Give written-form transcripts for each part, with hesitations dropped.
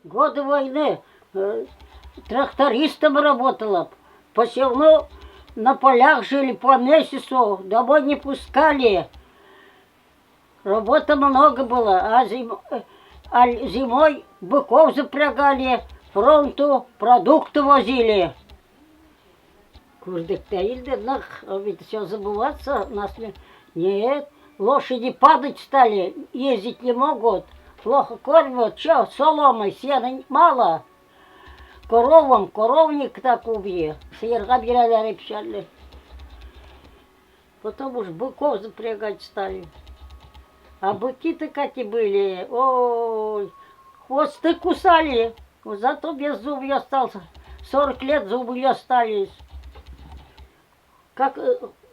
Годы войны трактористом работала. Посевну на полях жили по месяцу, домой не пускали. Работы много было, а зимой быков запрягали, фронту продукты возили. Курдык ведь все забываться нас. Нет, лошади падать стали, ездить не могут, плохо кормят, что, соломой, сена мало. Коровник так убье, сырга бирали пшали. Потом уж быков запрягать стали. А быки-то какие были, ой, хвосты кусали, зато без зубья остался. 40 лет зубы остались. Как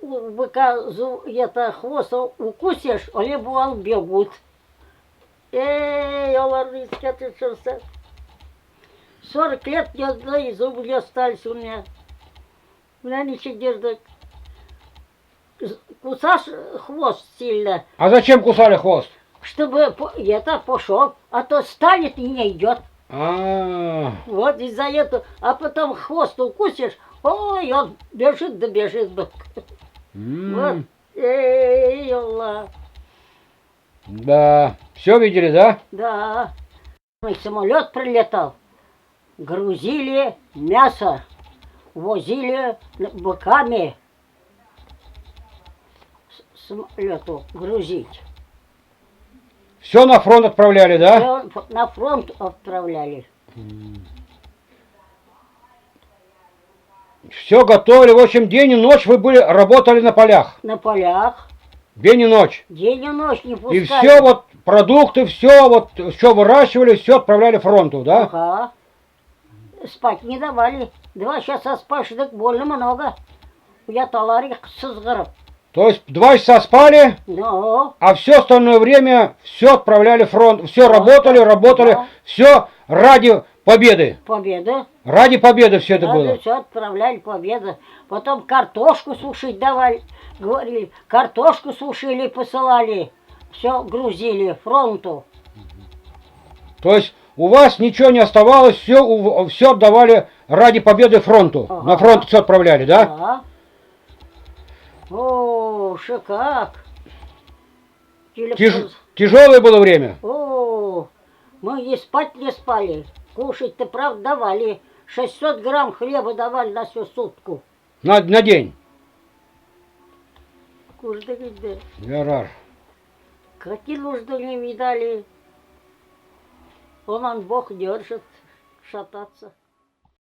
у быка это хвост укусишь, они бывал бегут. Эй, оларыцкая ты что? 40 лет я знаю, зубы остались у меня. У меня ничего держать. Кусаешь хвост сильно. А зачем кусали хвост? Чтобы это пошел, а то станет и не идет. Вот из-за этого. А потом хвост укусишь, ой, он бежит да бежит. Вот. Эй, Аллах. Да. Все видели, да? Да. Самолет прилетал. Грузили мясо. Возили быками. Самолету грузить. Все на фронт отправляли, да? Все на фронт отправляли. Все готовили. В общем, день и ночь вы работали на полях. На полях. День и ночь. День и ночь не пускали. И все вот продукты, все вот, что выращивали, все отправляли фронту, да? Ага. Спать не давали. 2 часа спать, так больно много. Я таларик сызгырып. То есть 2 часа спали, Ну. а все остальное время все отправляли в фронт. Все работали, да. все ради победы. Победа. Ради победы все это было. Все отправляли, победа. Потом картошку сушить давали. Говорили, картошку сушили, посылали. Все грузили фронту. То есть у вас ничего не оставалось, все отдавали ради победы фронту. Ага. На фронт все отправляли, да? Да. О, как. Тяжелое было время? О, мы и спать не спали. Кушать-то, правда, давали. 600 грамм хлеба давали на всю сутку. На день? Курда виды. Ярар. Какие нужды не видали. Он Бог держит шататься.